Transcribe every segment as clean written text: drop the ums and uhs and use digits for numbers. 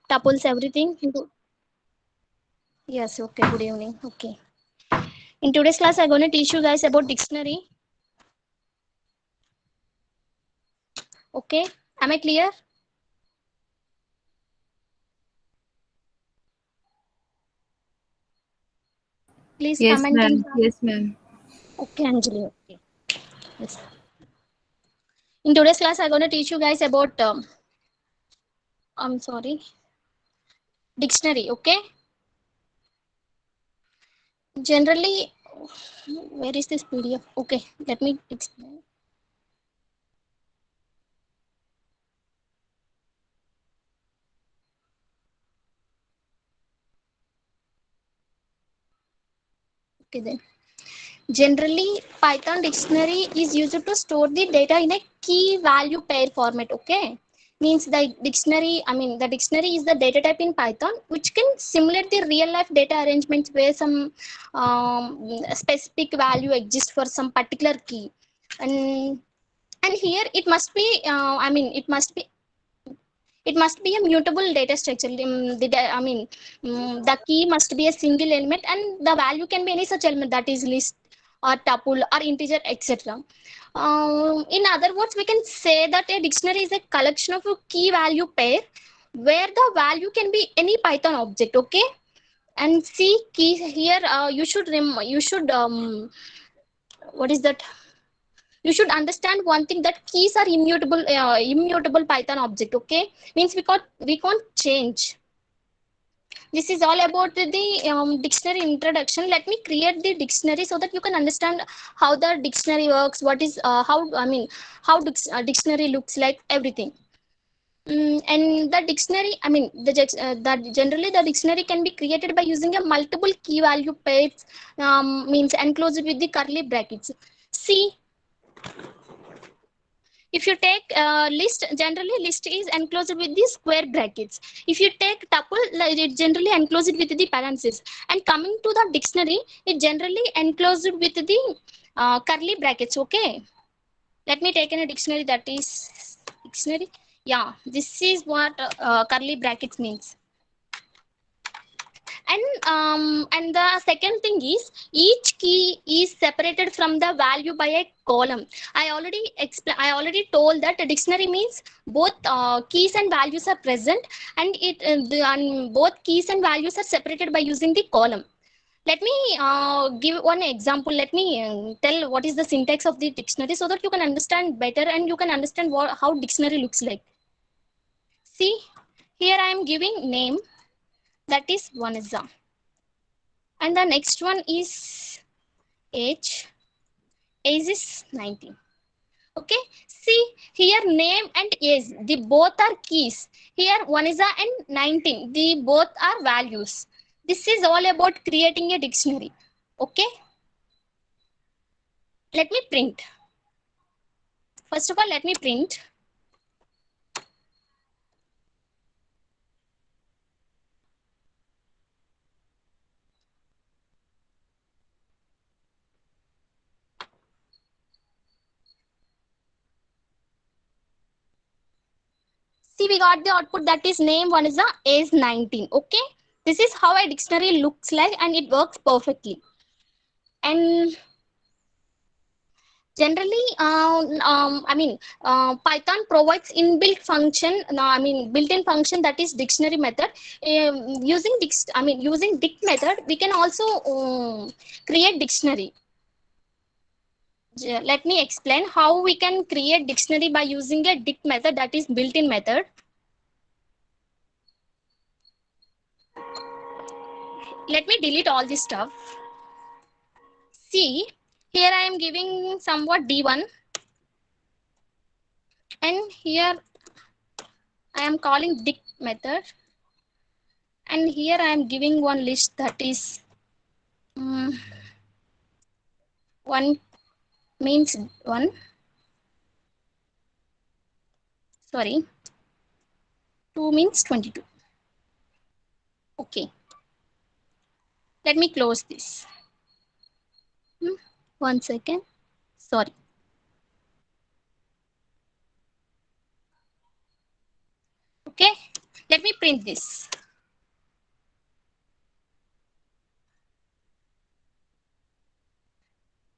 tuples, everything. Yes, okay, good evening. Okay. In today's class, I'm going to teach you guys about dictionary. Okay. Am I clear? Please Yes, comment in. ma'am. Yes, ma'am. Okay, Anjali. Okay. Yes. In today's class, I'm going to teach you guys about, I'm sorry, dictionary. Okay. Generally, where is this PDF? Okay, let me explain. Okay, then. Generally, Python dictionary is used to store the data in a key value pair format. Okay, means the dictionary is the data type in Python which can simulate the real life data arrangements where some specific value exists for some particular key, and here it must be it must be a mutable data structure. The key must be a single element, and the value can be any such element, that is list or tuple or integer, etc. In other words, we can say that a dictionary is a collection of a key value pair where the value can be any Python object. Okay, and see key here. You should what is that? You should understand one thing, that keys are immutable Python object. Okay, means we can't change. This is all about the dictionary introduction. Let me create the dictionary so that you can understand how the dictionary works, what is how how dictionary looks like, everything. And the dictionary, that generally the dictionary can be created by using a multiple key value pairs, means enclosed with the curly brackets. See, if you take list, generally list is enclosed with the square brackets. If you take tuple, it generally enclosed with the parentheses. And coming to the dictionary, it generally enclosed with the curly brackets. Okay, let me take in a dictionary, that is dictionary. Yeah, this is what curly brackets means. And the second thing is, each key is separated from the value by a column. I already told that a dictionary means both keys and values are present, and both keys and values are separated by using the column. Let me give one example. Let me tell what is the syntax of the dictionary so that you can understand better, and you can understand how dictionary looks like. See, here I am giving name, that is one is a, and the next one is age. Age is 19. Okay, see here, name and age, the both are keys. Here one is a and 19, the both are values. This is all about creating a dictionary. Okay, let me print. First of all, let me print. See, we got the output, that is name, one is a age 19. Okay, this is how a dictionary looks like, and it works perfectly. And generally, Python provides inbuilt function, no, built-in function, that is dictionary method. Using dict method, we can also create dictionary. Let me explain how we can create dictionary by using a dict method, that is built-in method. Let me delete all this stuff. See, here I am giving somewhat D1, and here I am calling dict method, and here I am giving one list, that is um, 1 means 1, sorry, 2 means 22. Okay, let me close this. 1 second, sorry. Okay, Let me print this.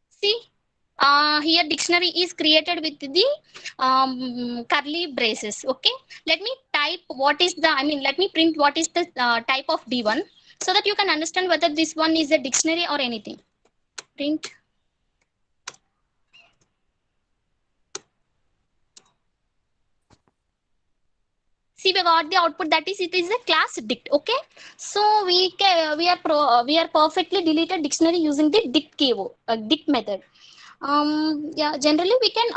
See, here dictionary is created with the curly braces. Okay, let me type what is the, let me print what is the type of D1 so that you can understand whether this one is a dictionary or anything. Print. See, we got the output, that is, it is a class dict. Okay, so we are perfectly deleted dictionary using the dict keyword, dict method. Yeah, generally we can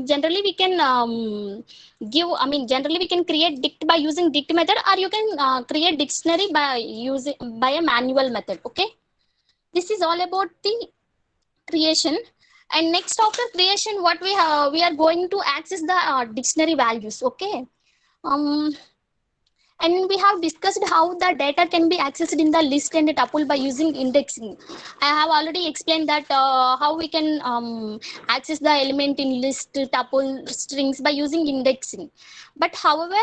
generally we can generally we can create dict by using dict method, or you can create dictionary by using by a manual method. Okay, this is all about the creation. And next, after creation, what we are going to access the dictionary values. Okay, um and we have discussed how the data can be accessed in the list and the tuple by using indexing. I have already explained that how we can access the element in list, tuple, strings by using indexing. But however,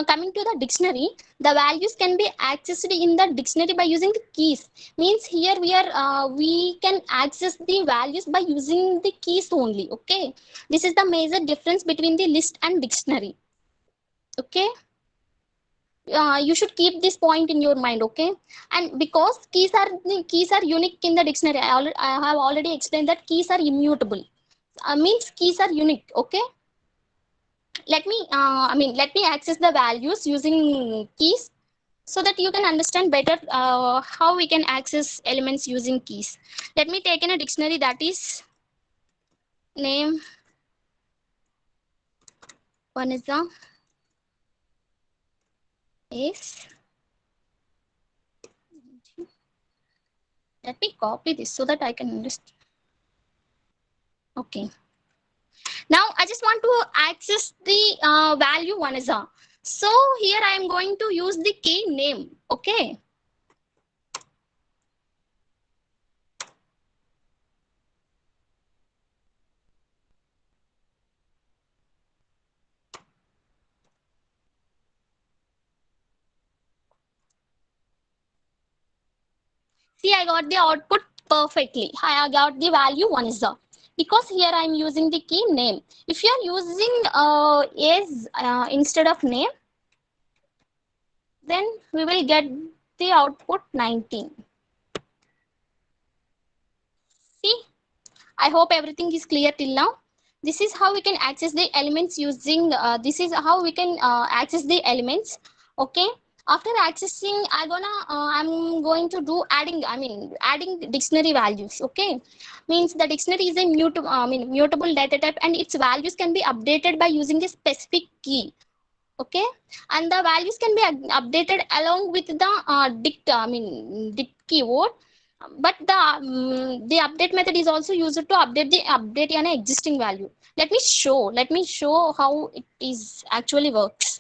coming to the dictionary, the values can be accessed in the dictionary by using the keys. Means here we can access the values by using the keys only. Okay, this is the major difference between the list and dictionary. Okay, you should keep this point in your mind. Okay, and because keys are unique in the dictionary, I have already explained that keys are immutable. Means keys are unique. Okay, let me access the values using keys so that you can understand better how we can access elements using keys. Let me take in a dictionary, that is name. One is the is. Let me copy this so that I can understand. Okay, now I just want to access the value one is a. So here I am going to use the key name. Okay. See, I got the output perfectly. I got the value one is a. Because here I am using the key name. If you are using is instead of name, then we will get the output 19. See, I hope everything is clear till now. This is how we can access the elements using, this is how we can access the elements. Okay. After accessing, I'm going to do adding, adding dictionary values. Okay. Means the dictionary is a mutable data type, and its values can be updated by using a specific key. Okay, and the values can be updated along with the dict keyword. But the update method is also used to update an existing value. Let me show how it is actually works.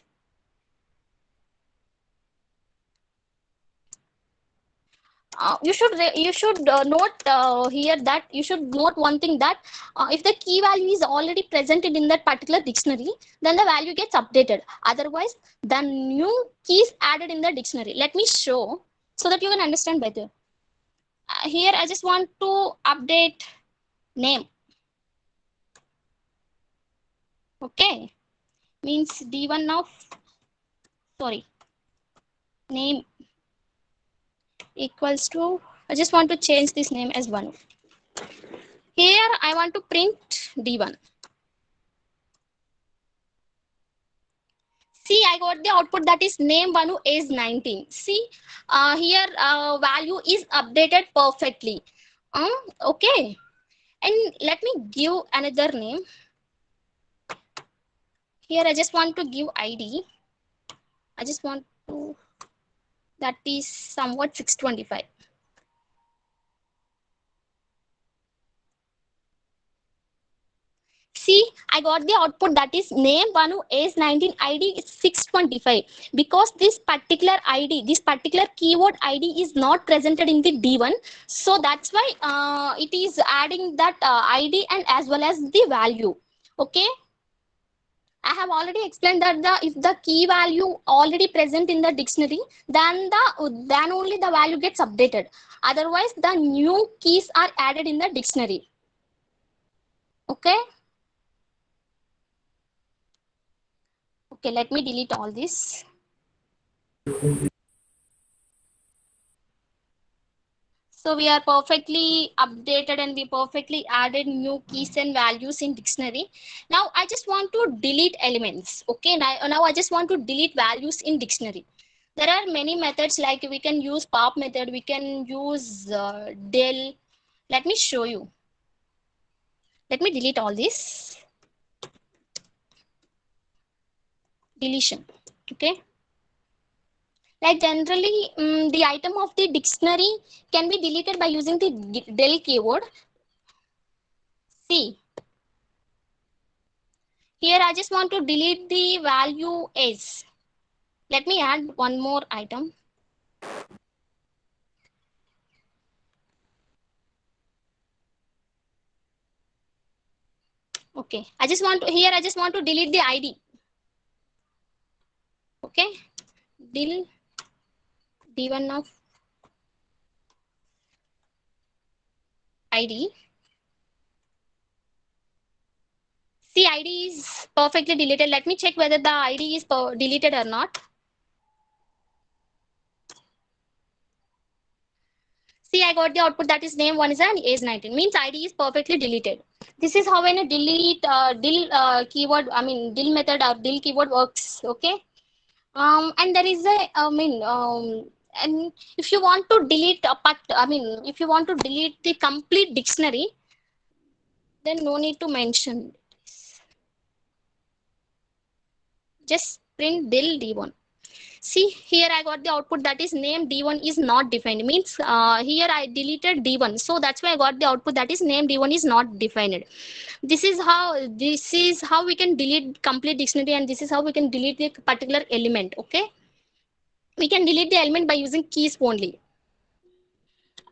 You should note here that you should note one thing, that if the key value is already presented in that particular dictionary, then the value gets updated. Otherwise, the new keys added in the dictionary. Let me show so that you can understand better. Here I just want to update name. Okay, means D1 of, sorry, name equals to, I just want to change this name as 1. Here I want to print D1. See, I got the output, that is name Banu is 19. See, here value is updated perfectly. Okay, and let me give another name. Here I just want to give ID. I just want to, that is somewhat 625. See, I got the output, that is name Banu age 19, ID is 625. Because this particular ID, this particular keyword ID is not presented in the D1. So that's why it is adding that ID and as well as the value. Okay. I have already explained that if the key value already present in the dictionary, then only the value gets updated. Otherwise, the new keys are added in the dictionary. Okay. Okay, let me delete all this. So we are perfectly updated and we perfectly added new keys and values in dictionary. Now I just want to delete elements. Okay, now I just want to delete values in dictionary. There are many methods, like we can use pop method, we can use del. Let me show you. Let me delete all this. Deletion. Okay. Like generally, the item of the dictionary can be deleted by using the del keyword. See, here I just want to delete the value is. Let me add one more item. Okay, I just want to delete the ID. Okay, del d1 of ID. See, ID is perfectly deleted. Let me check whether the ID is deleted or not. See, I got the output that is name 1 is an age 19. Means ID is perfectly deleted. This is how when a delete del keyword, I mean del method or del keyword works. Okay. And there is a, and if you want to delete a part, if you want to delete the complete dictionary, then no need to mention. Just print del d1. See, here I got the output that is name d1 is not defined. Means here I deleted d1, so that's why I got the output that is name d1 is not defined. This is how we can delete complete dictionary, and this is how we can delete the particular element. Okay, we can delete the element by using keys only.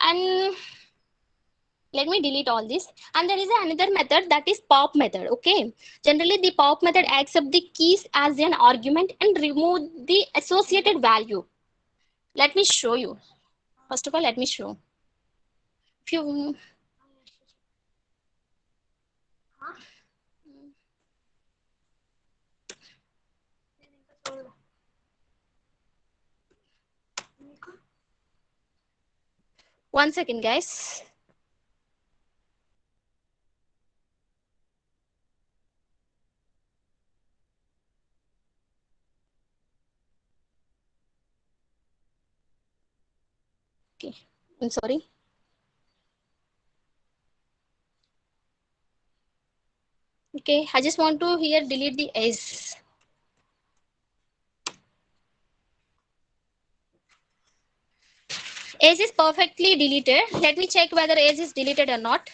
And let me delete all this. And there is another method, that is pop method. Okay, generally the pop method accepts the keys as an argument and remove the associated value. Let me show you. First of all, let me show. If you 1 second, guys. Okay, I'm sorry. Okay, I just want to here delete the s. S is perfectly deleted. Let me check whether S is deleted or not.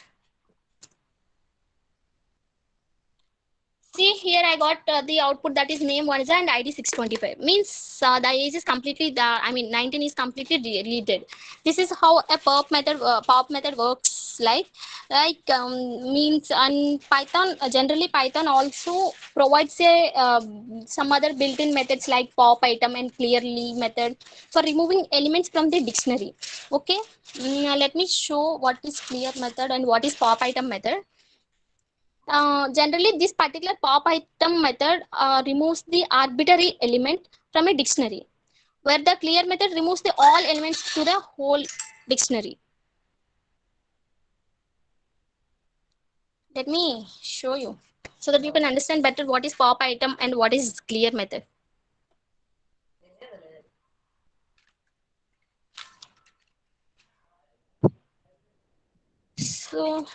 See, here I got the output that is name 1 is and ID 625. Means the age is completely, 19 is completely deleted. This is how a pop method works means. And Python, generally Python also provides a some other built-in methods like pop item and clearly method for removing elements from the dictionary. Okay, let me show what is clear method and what is pop item method. Generally, this particular pop item method removes the arbitrary element from a dictionary, where the clear method removes the all elements to the whole dictionary. Let me show you so that you can understand better what is pop item and what is clear method. So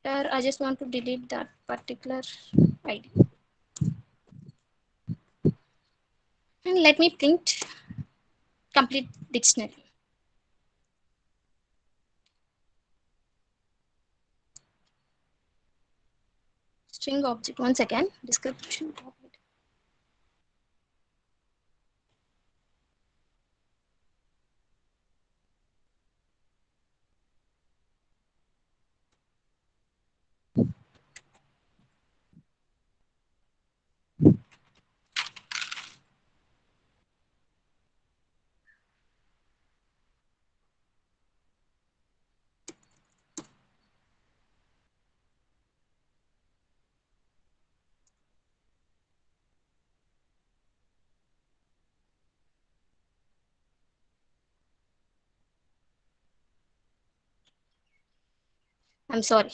here I just want to delete that particular ID. And let me print complete dictionary. String object, 1 second, description. I'm sorry.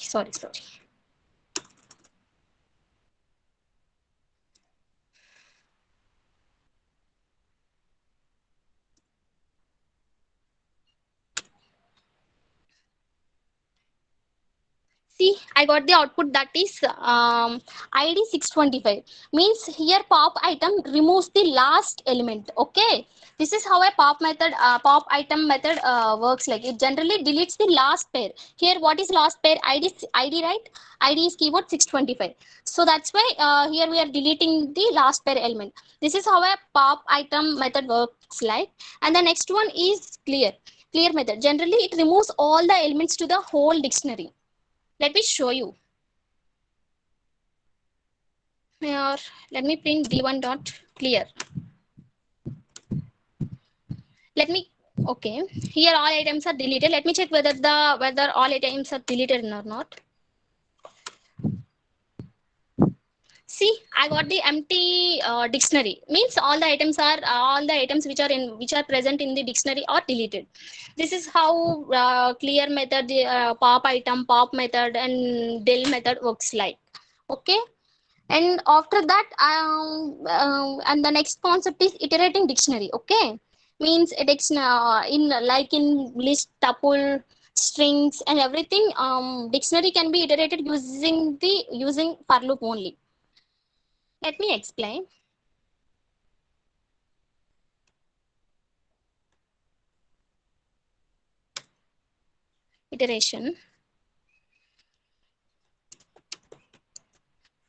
See, I got the output that is ID 625. Means here pop item removes the last element. Okay, this is how a pop item method works. Like it generally deletes the last pair. Here, what is last pair? ID, right? ID is keyword 625. So that's why here we are deleting the last pair element. This is how a pop item method works like. And the next one is clear. Clear method. Generally, it removes all the elements to the whole dictionary. Let me show you. Here, let me print d1 dot clear. Let me, okay. Here all items are deleted. Let me check whether all items are deleted or not. See, I got the empty dictionary. Means all the items which are present in the dictionary are deleted. This is how clear method, pop item, pop method, and del method works like. Okay. And after that and the next concept is iterating dictionary. Okay, means a in like in list, tuple, strings and everything, dictionary can be iterated using for loop only. Let me explain. Iteration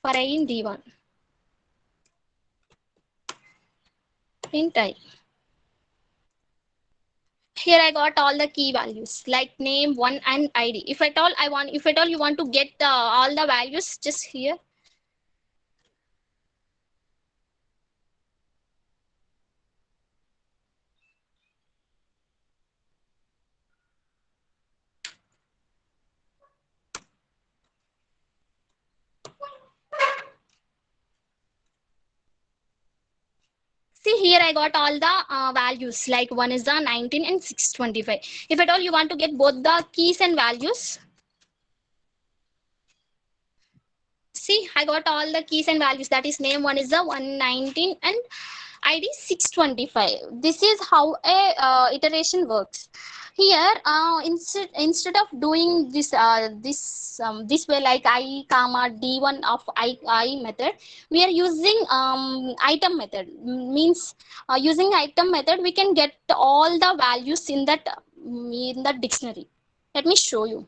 for I in d1 print I. Here I got all the key values like name, one and ID. If at all you want to get all the values, just here. See here I got all the values like one is the 19 and 625. If at all you want to get both the keys and values, see I got all the keys and values, that is name one is the 119 and ID 625. This is how a iteration works. Here, instead of doing this way like I comma d1 of I method, we are using item method. Means using item method, we can get all the values in that dictionary. Let me show you.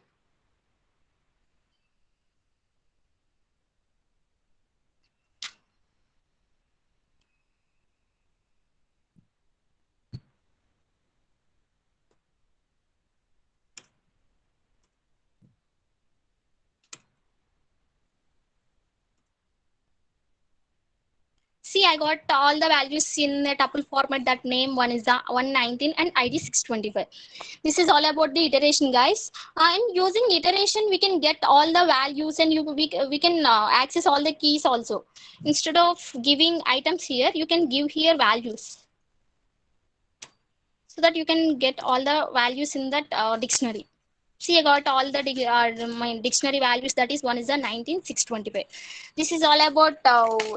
See, I got all the values in a tuple format. That name one is the 119 and ID 625. This is all about the iteration, guys. And using iteration, we can get all the values and we can access all the keys also. Instead of giving items here, you can give here values so that you can get all the values in that dictionary. See, I got all the my dictionary values. That is one is the 19625. This is all about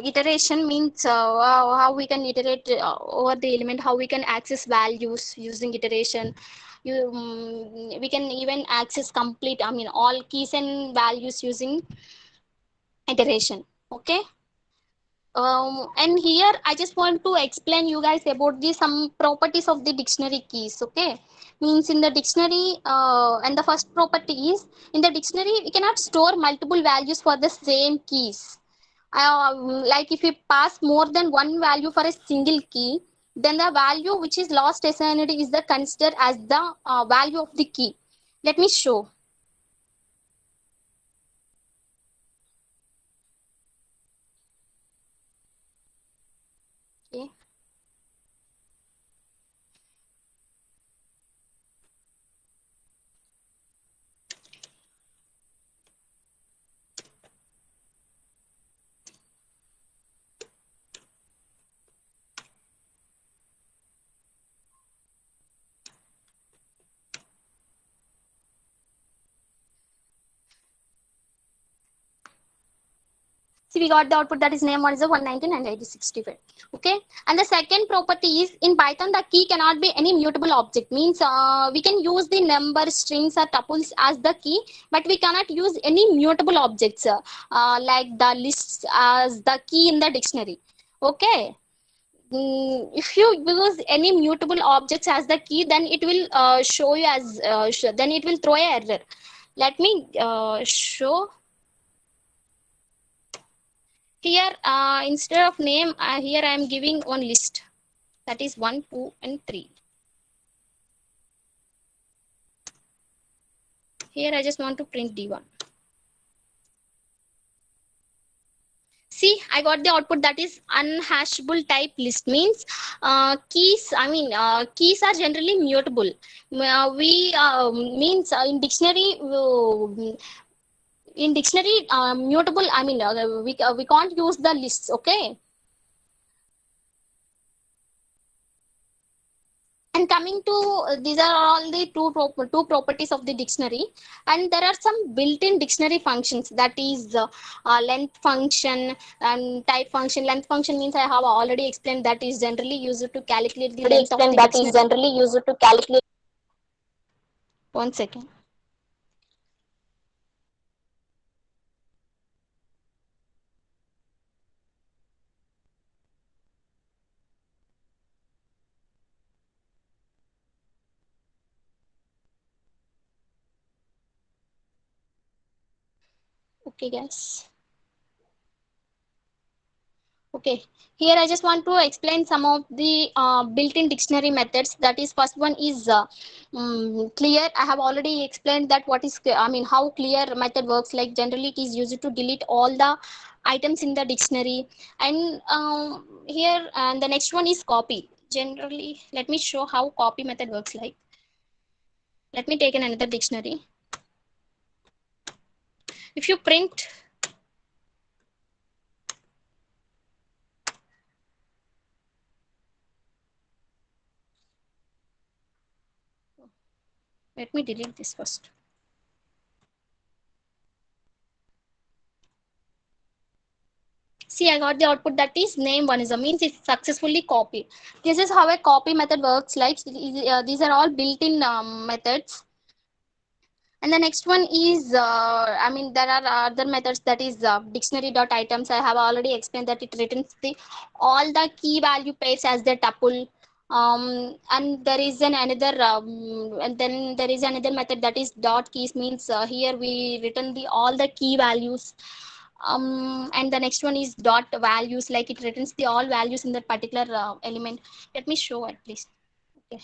iteration. Means how we can iterate over the element, how we can access values using iteration. We can even access complete. I mean all keys and values using iteration. Okay. And here I just want to explain you guys about the some properties of the dictionary keys. Okay, means in the dictionary, and the first property is in the dictionary we cannot store multiple values for the same keys. Like if we pass more than one value for a single key, then the value which is lost assigned is the considered as the value of the key. Let me show. Okay. See, we got the output that is name one is a 119 and 8065. Okay. And the second property is in Python, the key cannot be any mutable object. Means we can use the number, strings, or tuples as the key, but we cannot use any mutable objects like the lists as the key in the dictionary. Okay. If you use any mutable objects as the key, then it will show you as then it will throw an error. Let me show. Here, instead of name, here I am giving one list. That is 1, 2, and 3. Here I just want to print D1. See, I got the output that is unhashable type list. Means keys. Keys are generally mutable. We means in dictionary. Mutable. We can't use the lists. Okay. And coming to these are all the two properties of the dictionary, and there are some built-in dictionary functions, that is length function and type function. Length function means I have already explained, that is generally used to calculate the length of the dictionary. That is generally used to calculate. One second. Okay, guys. Okay, here I just want to explain some of the built-in dictionary methods. That is, first one is clear. I have already explained that what is, how clear method works. Like generally it is used to delete all the items in the dictionary. And here, and the next one is copy. Generally, let me show how copy method works like. Let me take another dictionary. If you print, let me delete this first. See, I got the output that is name one is a, means it's successfully copied. This is how a copy method works like. These are all built-in methods. And the next one is, there are other methods, that is dictionary.items. I have already explained that it returns all the key value pairs as the tuple. And there is another method, that is dot keys. Means here we return all the key values. And the next one is dot values, like it returns all values in that particular element. Let me show it, please. Okay.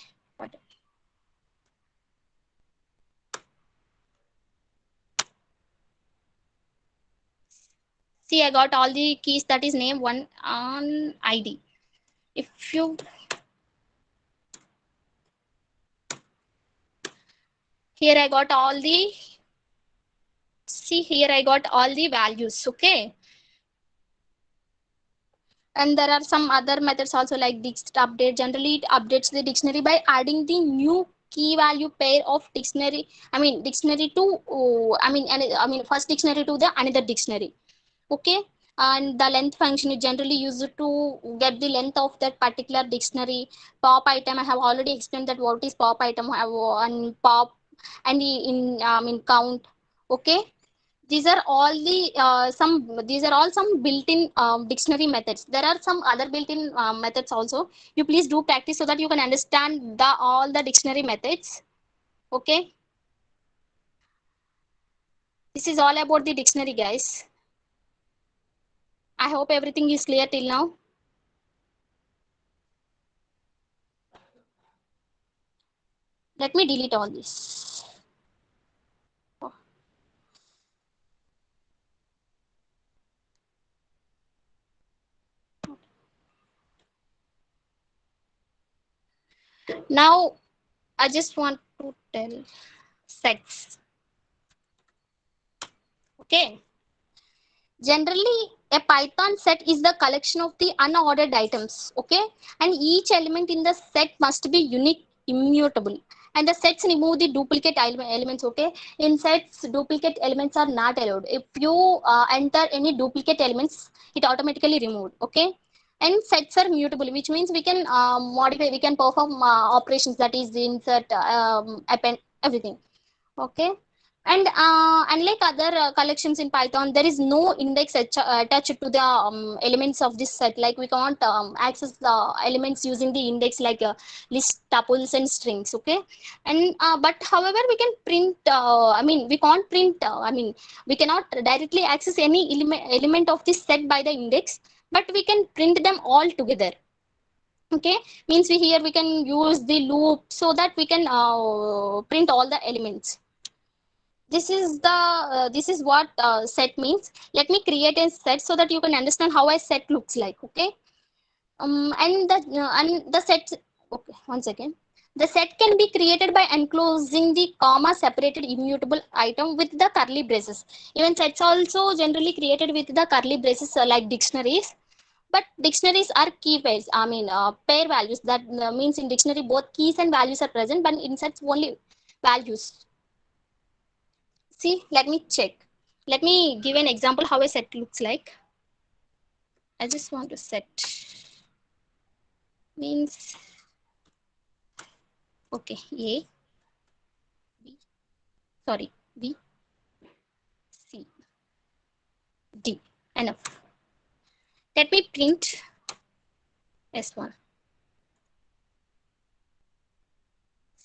See, I got all the keys, that is name one on ID. If you here I got all the, see here I got all the values. Okay. And there are some other methods also, like dict update. Generally it updates the dictionary by adding the new key value pair of dictionary. Dictionary to first dictionary to the another dictionary. Okay. And the length function is generally used to get the length of that particular dictionary. Pop item, I have already explained that what is pop item and pop and in count. Okay. These are all some built-in dictionary methods. There are some other built-in methods also. You please do practice so that you can understand all the dictionary methods. Okay. This is all about the dictionary, guys. I hope everything is clear till now. Let me delete all this. Now, I just want to tell sets. Okay. Generally, a Python set is the collection of the unordered items. Okay. And each element in the set must be unique, immutable. And the sets remove the duplicate elements. Okay, in sets duplicate elements are not allowed. If you enter any duplicate elements, it automatically removed. Okay, and sets are mutable, which means we can modify, we can perform operations, that is insert, append, everything. Okay, and unlike other collections in Python, there is no index attached to the elements of this set. Like we can't access the elements using the index, like list, tuples and strings. Okay, and but however we can print, I mean we can't print, I mean we cannot directly access any element of this set by the index, but we can print them all together. Okay, means we here we can use the loop so that we can print all the elements. This is the this is what set means. Let me create a set so that you can understand how a set looks like. Okay, and the set, okay, one second. The set can be created by enclosing the comma separated immutable item with the curly braces. Even sets also generally created with the curly braces, like dictionaries. But dictionaries are key pairs, I mean pair values. That means in dictionary both keys and values are present, but in sets only values. See, let me check. Let me give an example how a set looks like. I just want to set, means, okay, A, B, sorry, B, C, D. Enough. Let me print S1.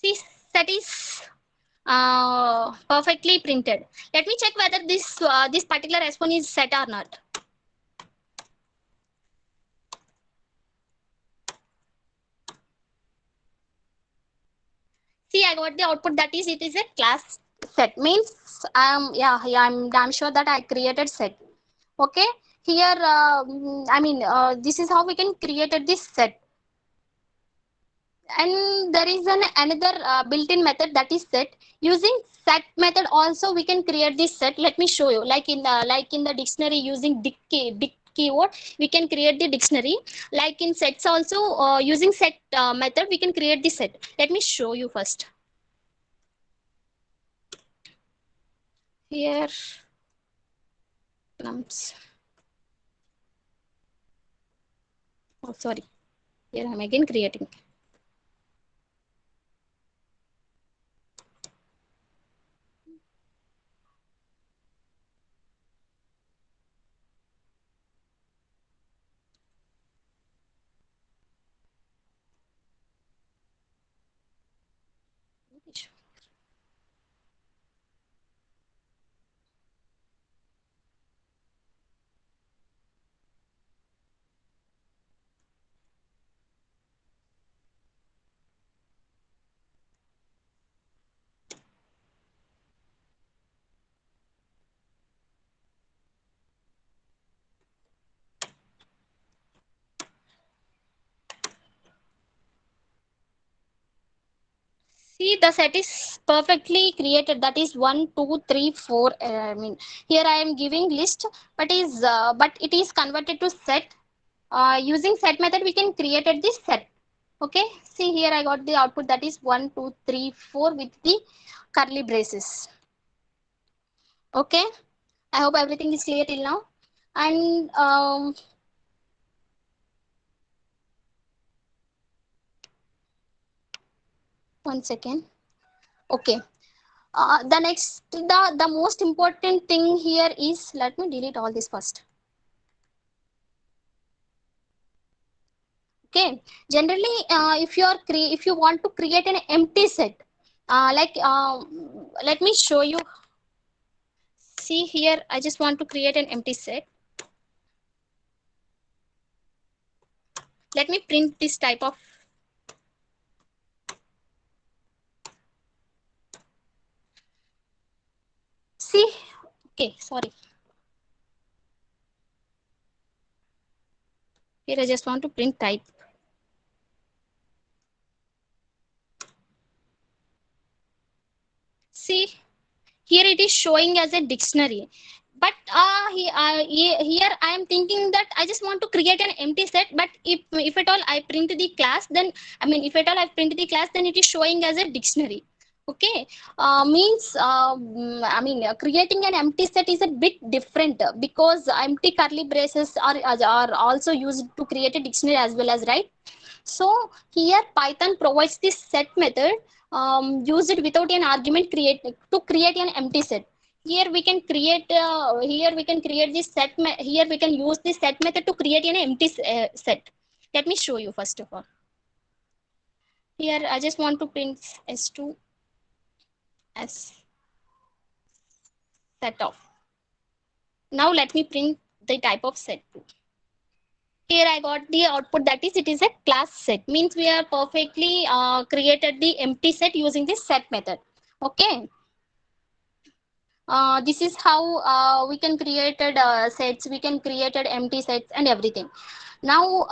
See, set is perfectly printed. Let me check whether this particular S1 is set or not. See, I got the output, that is, it is a class set. Means yeah, I'm damn sure that I created set. Okay, here I mean this is how we can create this set. And there is another built-in method, that is set. Using set method also we can create this set. Let me show you. Like in the dictionary, using dict keyword we can create the dictionary. Like in sets also, using set method we can create the set. Let me show you first. Here comes, oh sorry, here I'm again creating. See, the set is perfectly created. That is 1, 2, 3, 4. I mean, here I am giving list, but it is converted to set. Using set method, we can create this set. Okay. See, here I got the output, that is 1, 2, 3, 4 with the curly braces. Okay. I hope everything is clear till now. And one second. Okay. The most important thing here is, let me delete all this first. Okay, generally if you want to create an empty set, let me show you. See, here I just want to create an empty set. Let me print this type of, see, okay, sorry, here I just want to print type. See, here it is showing as a dictionary. but here I am thinking that I just want to create an empty set, but if at all I print the class, then if at all I print the class, then it is showing as a dictionary. Okay, means creating an empty set is a bit different, because empty curly braces are also used to create a dictionary as well as, right? So here Python provides this set method, used without an argument create to create an empty set. Here we can create this here we can use this set method to create an empty set. Let me show you first of all. Here I just want to print s2 as set of. Now let me print the type of set 2. Here I got the output, that is, it is a class set. Means we are perfectly created the empty set using this set method. Okay. This is how we can created sets, we can created empty sets and everything. Now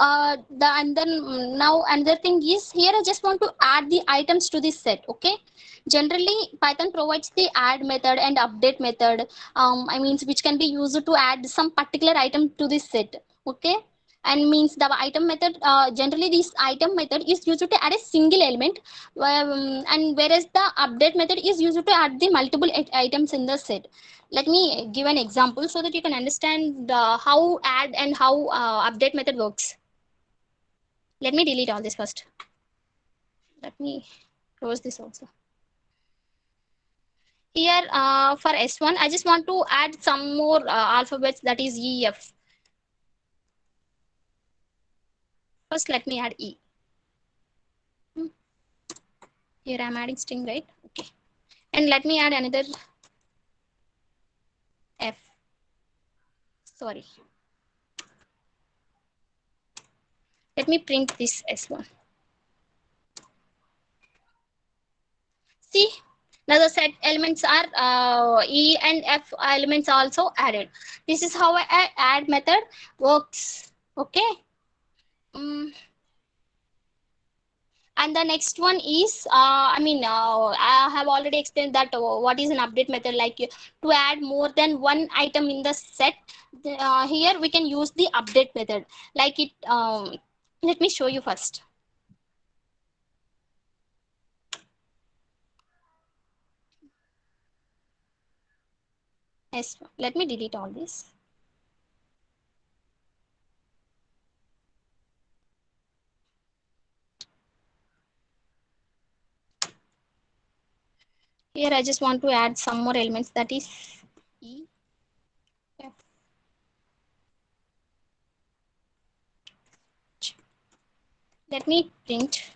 now another thing is, here I just want to add the items to this set. Okay, generally Python provides the add method and update method, which can be used to add some particular item to this set. Okay, and means the item method, generally this item method is used to add a single element, and whereas the update method is used to add the multiple items in the set. Let me give an example so that you can understand how add and how update method works. Let me delete all this first. Let me close this also. Here for S1, I just want to add some more alphabets, that is EF. First, let me add E. Here I'm adding string, right? Okay. And let me add another F. Sorry. Let me print this S1. See, now the set elements are E and F elements also added. This is how I add method works. Okay. And the next one is, I have already explained that what is an update method, like to add more than one item in the set. Here we can use the update method, like it. Let me show you first. Yes, let me delete all this. Here I just want to add some more elements, that is E, F. Let me print.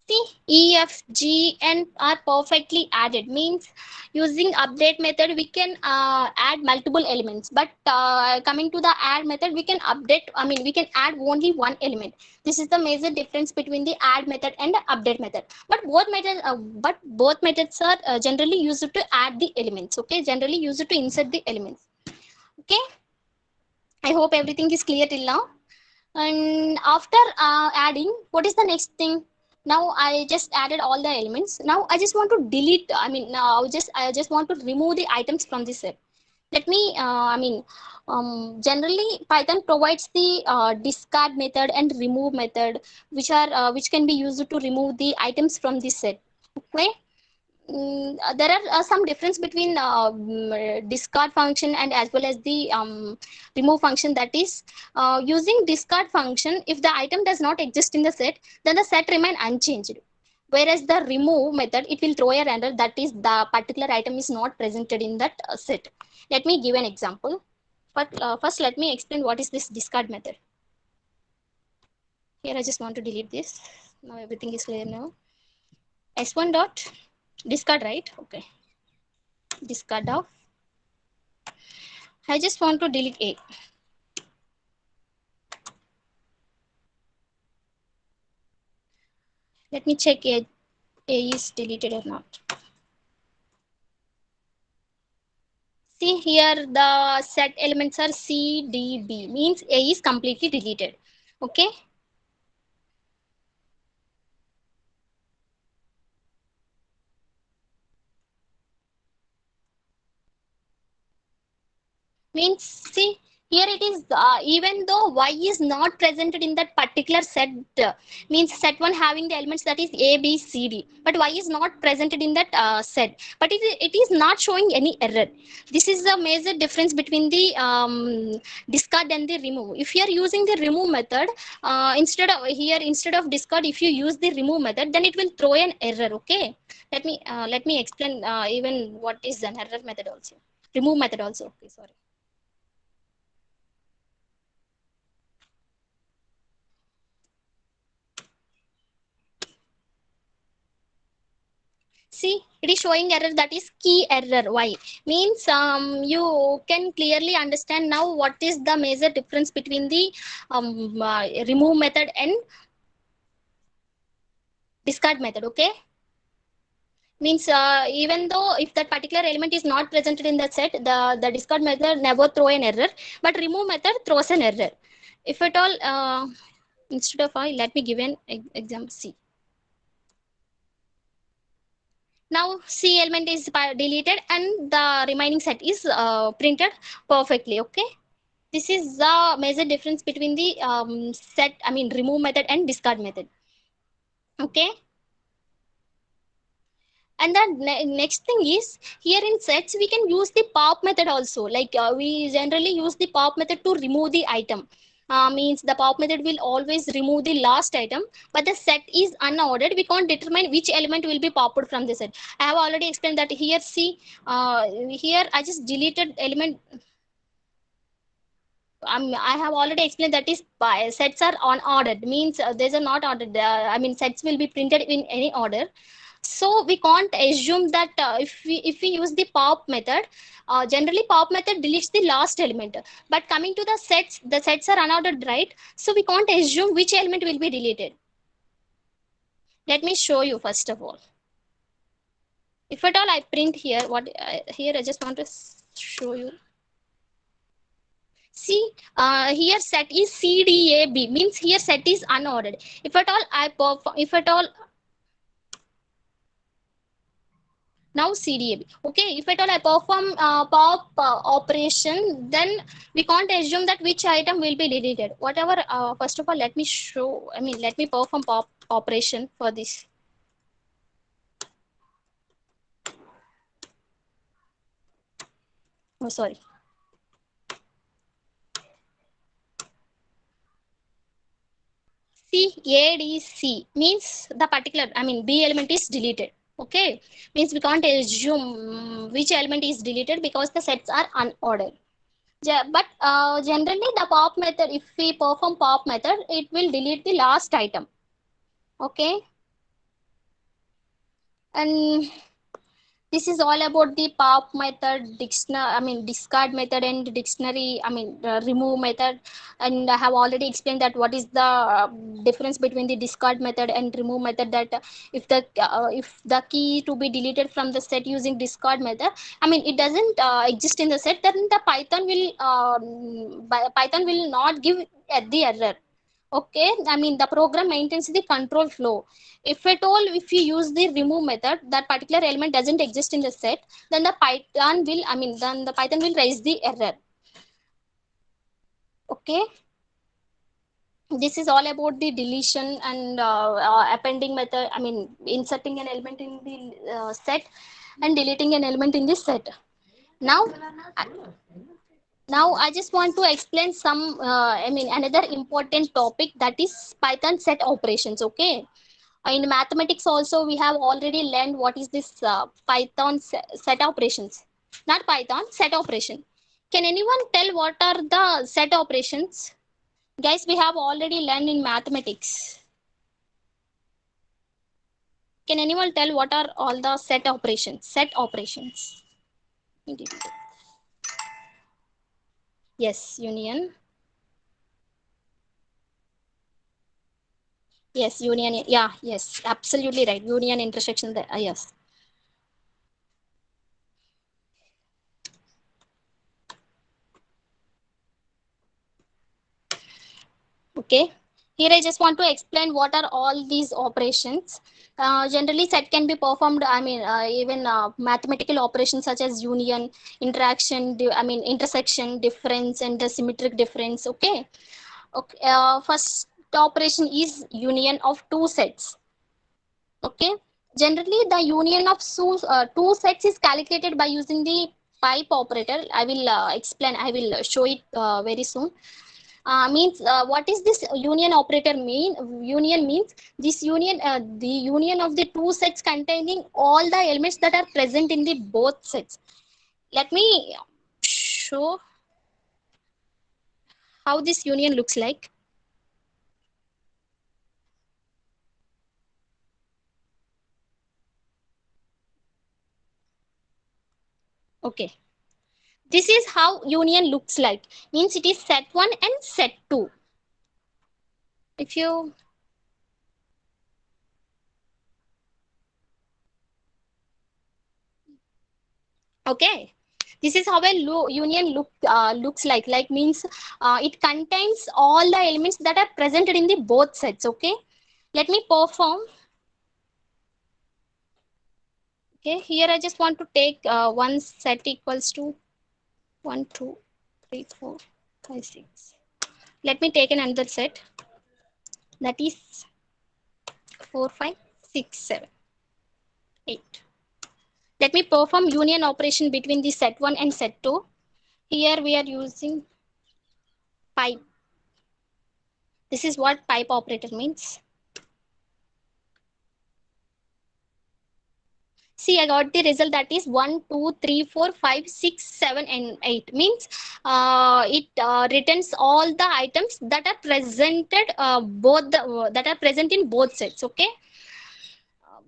See, E, F, G, and are perfectly added. Means using update method, we can add multiple elements. But coming to the add method, we can we can add only one element. This is the major difference between the add method and the update method. But both methods are generally used to add the elements. Okay, generally used to insert the elements. Okay, I hope everything is clear till now. And after adding, what is the next thing? Now I just added all the elements. Now I just want to delete, now I just want to remove the items from this set. Let me generally Python provides the discard method and remove method, which can be used to remove the items from this set. Okay. There are some difference between discard function and as well as the remove function. That is, using discard function, if the item does not exist in the set, then the set remain unchanged. Whereas the remove method, it will throw a error, that is, the particular item is not presented in that set. Let me give an example. But first, let me explain what is this discard method. Here I just want to delete this. Now everything is clear now. S1 dot discard, right? Okay. Discard of. I just want to delete A. Let me check A is deleted or not. See here, the set elements are C, D, B. Means A is completely deleted. Okay. Means, see, here it is, even though y is not presented in that particular set, means set 1 having the elements that is a b c d, but y is not presented in that set, but it is not showing any error. This is the major difference between the discard and the remove. If you are using the remove method, instead of discard, if you use the remove method, then it will throw an error. Okay, let me explain even what is an error method also, remove method also. Okay, sorry. See, it is showing error, that is key error. Why? Means, you can clearly understand now what is the major difference between the remove method and discard method. Okay, means, even though if that particular element is not presented in that set, the discard method never throw an error, but remove method throws an error. If at all, instead of I, let me give an example. See, now C element is deleted and the remaining set is printed perfectly. Okay, this is the major difference between the remove method and discard method. Okay, and the next thing is, here in sets we can use the pop method also. Like, we generally use the pop method to remove the item. Means the pop method will always remove the last item, but the set is unordered, we can't determine which element will be popped from the set. I have already explained that. Here, see, here I just deleted element. I have already explained that is by sets are unordered, means these are not ordered. Sets will be printed in any order. So we can't assume that if we use the pop method, generally pop method deletes the last element. But coming to the sets are unordered, right? So we can't assume which element will be deleted. Let me show you first of all. If at all I print here, here I just want to show you. See, here set is CDAB, means here set is unordered. If at all I perform, if at all now CDAB. Okay, if at all I perform pop operation, then we can't assume that which item will be deleted. Whatever, first of all, let me show, let me perform pop operation for this. Oh, sorry. See, ADC means the particular, B element is deleted. Okay, means we can't assume which element is deleted because the sets are unordered. But generally the pop method, if we perform pop method, it will delete the last item. Okay, and this is all about the pop method, discard method and dictionary, remove method. And I have already explained that what is the difference between the discard method and remove method, that if the key to be deleted from the set using discard method, it doesn't exist in the set, then the Python will not give the error. Okay, the program maintains the control flow. If at all, if you use the remove method, that particular element doesn't exist in the set, then the Python will raise the error. Okay, this is all about the deletion and appending method, inserting an element in the set and deleting an element in the set. Now, now I just want to explain some another important topic, that is Python set operations. Okay, in mathematics also we have already learned what is this Python set operations. Not Python, set operation. Can anyone tell what are the set operations? Guys, we have already learned in mathematics. Can anyone tell what are all the set operations? Set operations. Yes, union. Yes, union. Yeah, yes, absolutely right. Union, intersection. Yes. Okay. Here I just want to explain what are all these operations. Generally, set can be performed. I mean, even mathematical operations such as union, interaction. I mean, intersection, difference, and the symmetric difference. Okay. Okay. First operation is union of two sets. Okay. Generally, the union of two sets is calculated by using the pipe operator. I will explain. I will show it very soon. Means what is this union operator mean? Union means this union, the union of the two sets containing all the elements that are present in the both sets. Let me show how this union looks like. Okay, this is how union looks like. Means it is set 1 and set 2. If you, okay, this is how a union looks like means it contains all the elements that are presented in the both sets. Okay, let me perform. Okay, here I just want to take one set equals to 1 2 3 4 5 6. Let me take another set, that is 4 5 6 7 8. Let me perform union operation between the set 1 and set 2. Here we are using pipe. This is what pipe operator means. See, I got the result, that is 1 2 3 4 5 6 7 and 8. Means it returns all the items that are presented both the that are present in both sets. Okay.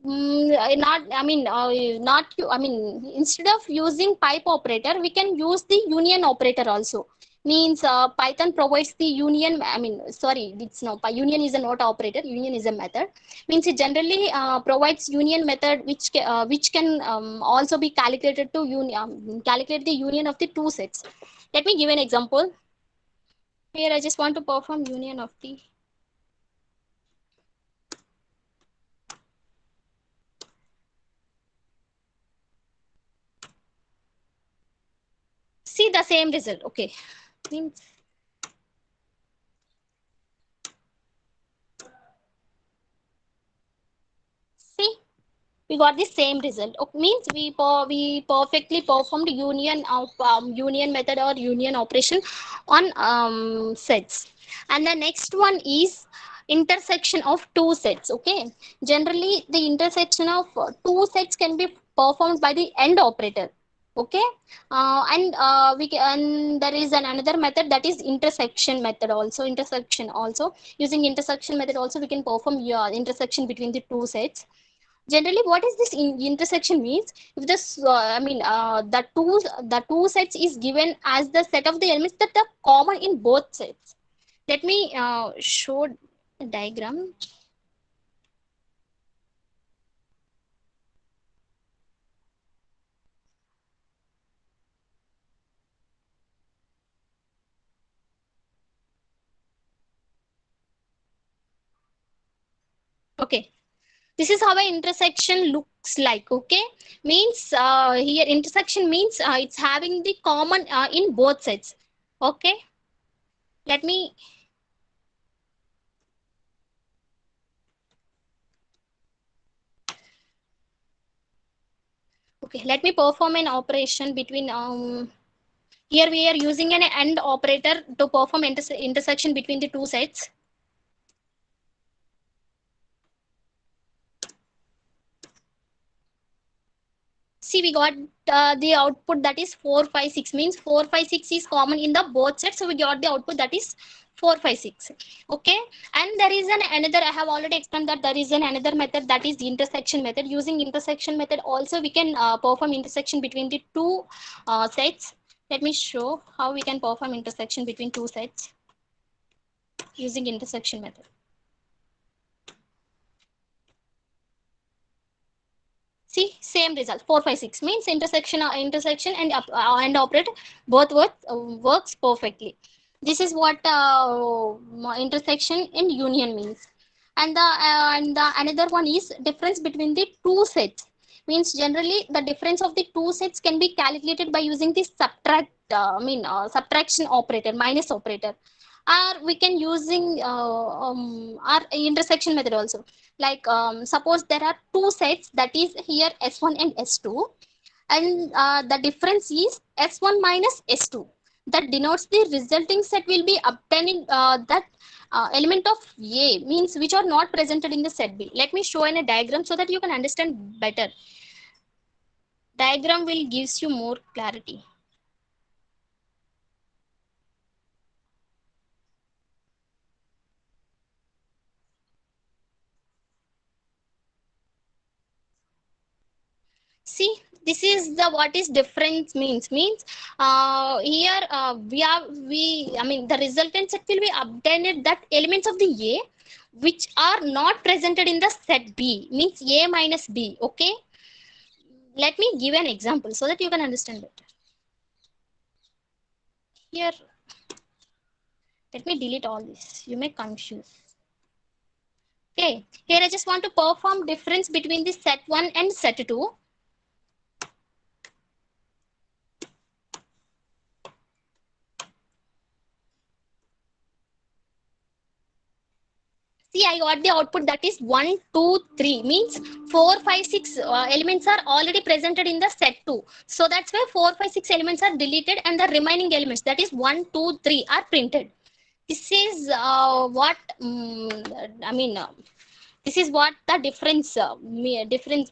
Not, I mean, not I mean, instead of using pipe operator, we can use the union operator also. Means Python provides the union, I mean, sorry, it's no, union is a not operator, union is a method. Means it generally provides union method which can also be calculated to calculate the union of the two sets. Let me give an example. Here I just want to perform union of the, see the same result. Okay, means, see, we got the same result. Okay, means we perfectly performed union of union method or union operation on sets. And the next one is intersection of two sets. Okay, generally the intersection of two sets can be performed by the AND operator. Okay, and there is another method, that is intersection method also. Intersection also, using intersection method also we can perform intersection between the two sets. Generally, what is this intersection means? If this I mean the two sets is given as the set of the elements that are common in both sets. Let me show a diagram. Okay, this is how an intersection looks like. Okay, means here intersection means it's having the common in both sets. Okay, let me, okay, let me perform an operation between here we are using an AND operator to perform intersection between the two sets. See, we got the output, that is 4 5 6. Means 4 5 6 is common in the both sets, so we got the output, that is 4 5 6. Okay, and there is another, I have already explained that there is another method, that is the intersection method. Using intersection method also we can perform intersection between the two sets. Let me show how we can perform intersection between two sets using intersection method. See, same result, 4 5 6. Means intersection and operate both works perfectly. This is what intersection and union means. And the another one is difference between the two sets. Means generally the difference of the two sets can be calculated by using the subtraction operator, minus operator, or we can using our intersection method also. Like suppose there are two sets, that is here S1 and S2, and the difference is S1 minus S2. That denotes the resulting set will be obtaining that element of A, means which are not presented in the set B. Let me show in a diagram so that you can understand better. Diagram will gives you more clarity. See, this is the what is difference means here we the resultant set will be obtained that elements of the A which are not presented in the set B, means A minus B. Okay, let me give an example so that you can understand better. Here, let me delete all this, you may confuse. Okay, here I just want to perform difference between the set 1 and set 2. See, I got the output that is 1, 2, 3. Means 4, 5, 6 elements are already presented in the set 2. So that's why 4, 5, 6 elements are deleted and the remaining elements, that is 1, 2, 3 are printed. This is what this is what the difference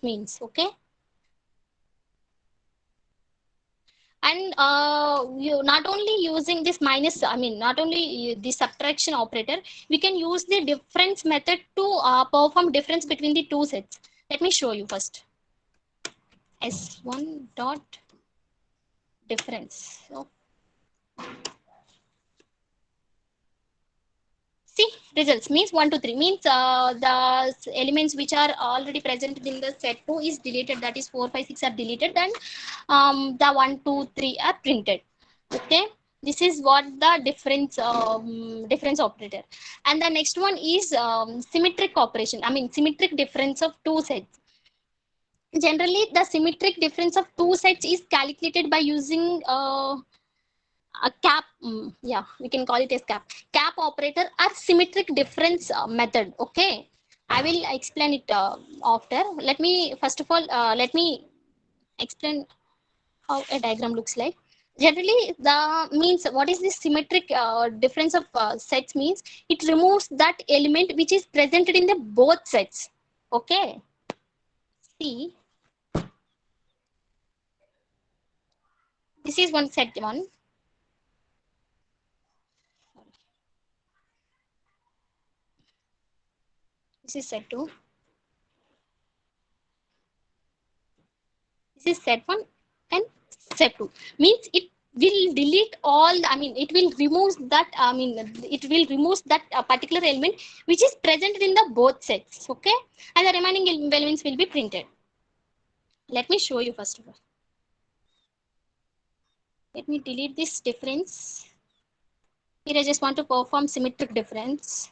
means. Okay. And you not only using this minus, not only the subtraction operator, we can use the difference method to perform difference between the two sets. Let me show you first. S1 dot difference. So, see, results means 1 to 3 means the elements which are already present in the set 2 is deleted, that is 4, 5, 6 are deleted, and the 1, 2, 3 are printed. Okay, this is what the difference operator. And the next one is symmetric operation, symmetric difference of two sets. Generally the symmetric difference of two sets is calculated by using a cap, yeah, we can call it as cap operator or symmetric difference method. Okay, I will explain it after. Let me first of all let me explain how a diagram looks like. Generally the means what is this symmetric difference of sets means, it removes that element which is presented in the both sets. Okay, see, this is one set one. This is set 2. This is set 1 and set 2. Means it will delete all, it will remove that, it will remove that particular element which is present in the both sets. Okay, and the remaining elements will be printed. Let me show you first of all. Let me delete this difference. Here I just want to perform symmetric difference.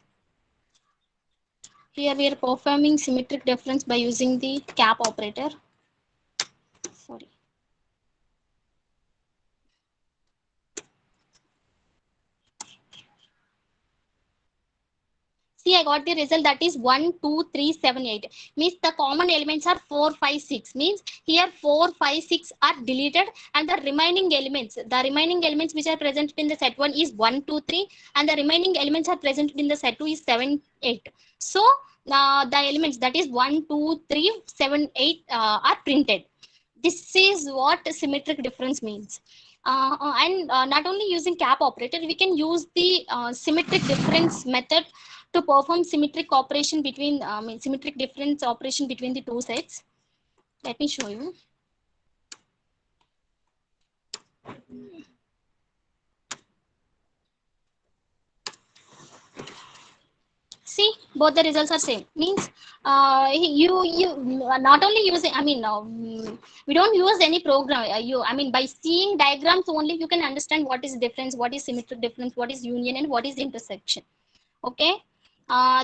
Here we are performing symmetric difference by using the cap operator. Sorry. See, I got the result that is 1, 2, 3, 7, 8. Means the common elements are 4, 5, 6. Means here 4, 5, 6 are deleted and the remaining elements which are presented in the set 1 is 1, 2, 3, and the remaining elements are presented in the set 2 is 7, 8. So the elements that is 1, 2, 3, 7, 8 are printed. This is what symmetric difference means. And not only using cap operator, we can use the symmetric difference method to perform symmetric operation between symmetric difference operation between the two sets. Let me show you. See, both the results are same. Means you not only using, I mean, we don't use any program. I mean, by seeing diagrams only, you can understand what is difference, what is symmetric difference, what is union, and what is intersection. Okay.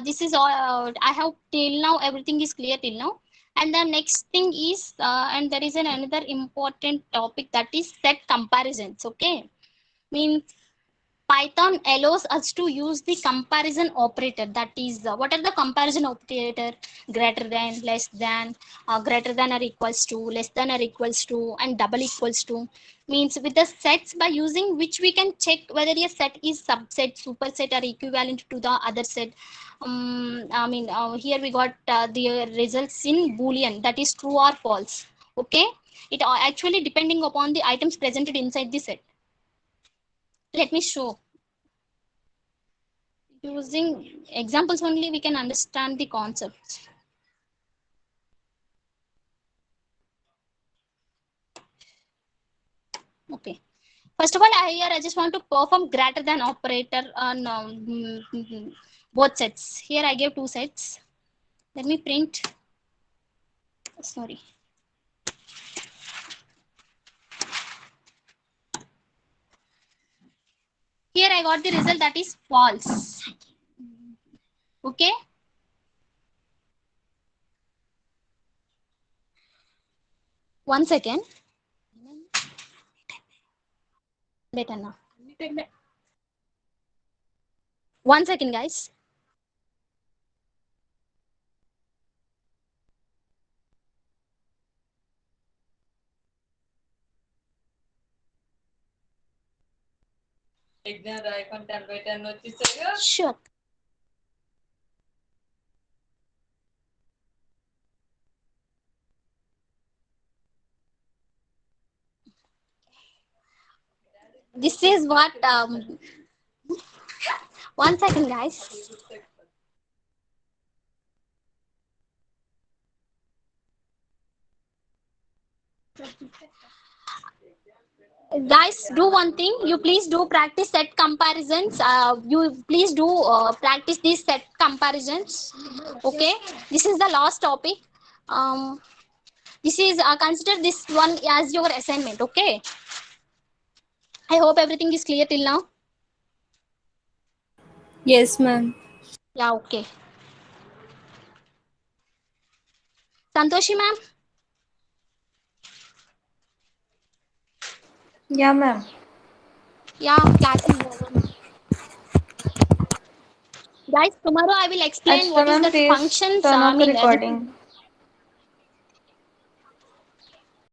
This is all. I have till now everything is clear till now. And the next thing is, and there is another important topic, that is set comparisons. Okay, means Python allows us to use the comparison operator. That is, what are the comparison operator? Greater than, less than, greater than or equals to, less than or equals to, and double equals to. Means with the sets, by using which we can check whether a set is subset, superset, or equivalent to the other set. I mean, here we got the results in Boolean, that is true or false. Okay, it actually depending upon the items presented inside the set. Let me show. Using examples only, we can understand the concepts. Okay. First of all, here I just want to perform greater than operator on both sets. Here I give two sets. Let me print. Sorry. Here I got the result, that is false. Okay. One second. Better now. One second, guys. Sure. This is what. One second, guys. Guys, do one thing, you please do practice set comparisons. You please do practice these set comparisons. Okay, this is the last topic. This is consider this one as your assignment. Okay, I hope everything is clear till now. Yes, ma'am. Yeah, okay. Santoshi ma'am. Yeah, ma'am. Yeah, class is over. Guys, tomorrow I will explain Achha, what is ma'am, that please functions. turn I off the mean, recording.